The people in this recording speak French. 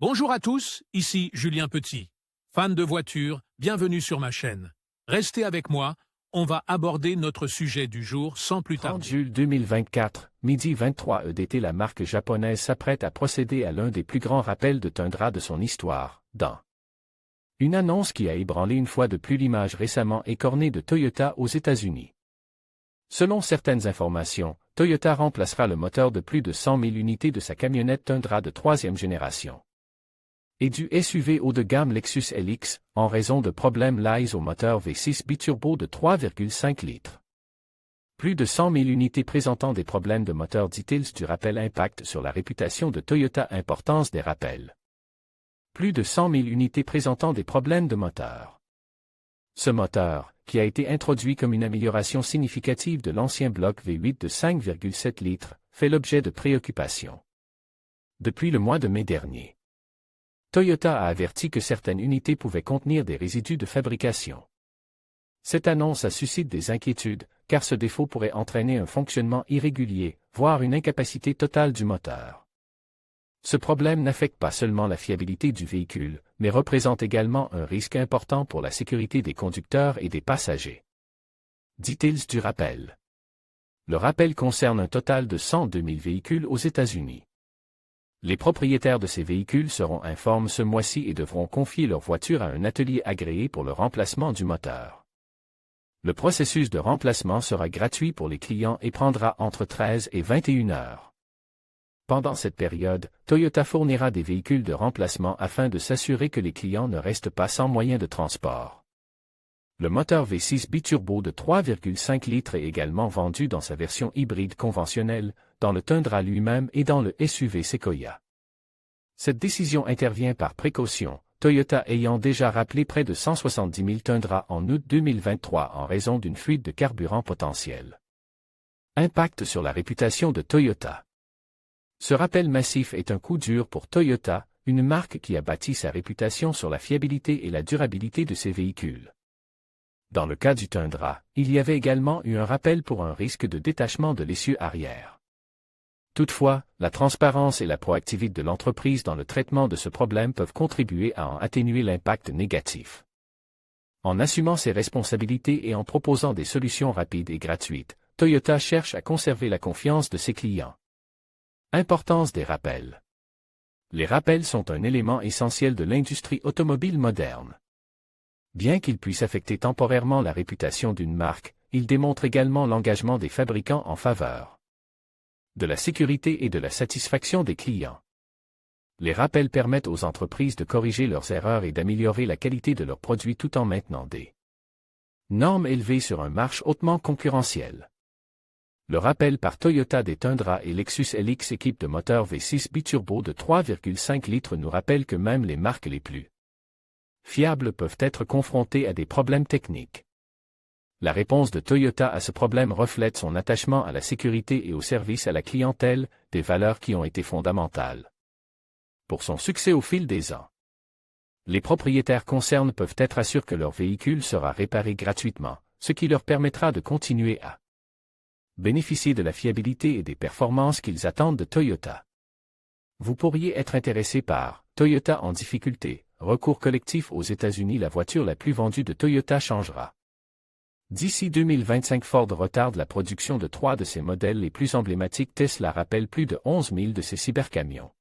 Bonjour à tous, ici Julien Petit. Fan de voitures, bienvenue sur ma chaîne. Restez avec moi, on va aborder notre sujet du jour sans plus 30 tarder. juillet 2024, midi 23 EDT. La marque japonaise s'apprête à procéder à l'un des plus grands rappels de Tundra de son histoire, dans une annonce qui a ébranlé une fois de plus l'image récemment écornée de Toyota aux États-Unis. Selon certaines informations, Toyota remplacera le moteur de plus de 100 000 unités de sa camionnette Tundra de troisième génération et du SUV haut de gamme Lexus LX, en raison de problèmes liés au moteur V6 biturbo de 3,5 litres. Plus de 100 000 unités présentant des problèmes de moteur, dit-il, du rappel impact sur la réputation de Toyota. Importance des rappels. Plus de 100 000 unités présentant des problèmes de moteur. Ce moteur, qui a été introduit comme une amélioration significative de l'ancien bloc V8 de 5,7 litres, fait l'objet de préoccupations. Depuis le mois de mai dernier, Toyota a averti que certaines unités pouvaient contenir des résidus de fabrication. Cette annonce suscite des inquiétudes, car ce défaut pourrait entraîner un fonctionnement irrégulier, voire une incapacité totale du moteur. Ce problème n'affecte pas seulement la fiabilité du véhicule, mais représente également un risque important pour la sécurité des conducteurs et des passagers. Dit-il du rappel. Le rappel concerne un total de 102 000 véhicules aux États-Unis. Les propriétaires de ces véhicules seront informés ce mois-ci et devront confier leur voiture à un atelier agréé pour le remplacement du moteur. Le processus de remplacement sera gratuit pour les clients et prendra entre 13 et 21 heures. Pendant cette période, Toyota fournira des véhicules de remplacement afin de s'assurer que les clients ne restent pas sans moyen de transport. Le moteur V6 biturbo de 3,5 litres est également vendu dans sa version hybride conventionnelle, dans le Tundra lui-même et dans le SUV Sequoia. Cette décision intervient par précaution, Toyota ayant déjà rappelé près de 170 000 Tundra en août 2023 en raison d'une fuite de carburant potentielle. Impact sur la réputation de Toyota. Ce rappel massif est un coup dur pour Toyota, une marque qui a bâti sa réputation sur la fiabilité et la durabilité de ses véhicules. Dans le cas du Tundra, il y avait également eu un rappel pour un risque de détachement de l'essieu arrière. Toutefois, la transparence et la proactivité de l'entreprise dans le traitement de ce problème peuvent contribuer à en atténuer l'impact négatif. En assumant ses responsabilités et en proposant des solutions rapides et gratuites, Toyota cherche à conserver la confiance de ses clients. Importance des rappels. Les rappels sont un élément essentiel de l'industrie automobile moderne. Bien qu'ils puissent affecter temporairement la réputation d'une marque, ils démontrent également l'engagement des fabricants en faveur de la sécurité et de la satisfaction des clients. Les rappels permettent aux entreprises de corriger leurs erreurs et d'améliorer la qualité de leurs produits tout en maintenant des normes élevées sur un marché hautement concurrentiel. Le rappel par Toyota des Tundra et Lexus LX équipe de moteurs V6 biturbo de 3,5 litres nous rappelle que même les marques les plus fiables peuvent être confrontées à des problèmes techniques. La réponse de Toyota à ce problème reflète son attachement à la sécurité et au service à la clientèle, des valeurs qui ont été fondamentales pour son succès au fil des ans. Les propriétaires concernés peuvent être assurés que leur véhicule sera réparé gratuitement, ce qui leur permettra de continuer à bénéficier de la fiabilité et des performances qu'ils attendent de Toyota. Vous pourriez être intéressé par Toyota en difficulté, recours collectif aux États-Unis. La voiture la plus vendue de Toyota changera. D'ici 2025, Ford retarde la production de 3 de ses modèles les plus emblématiques. Tesla rappelle plus de 11 000 de ses cybercamions.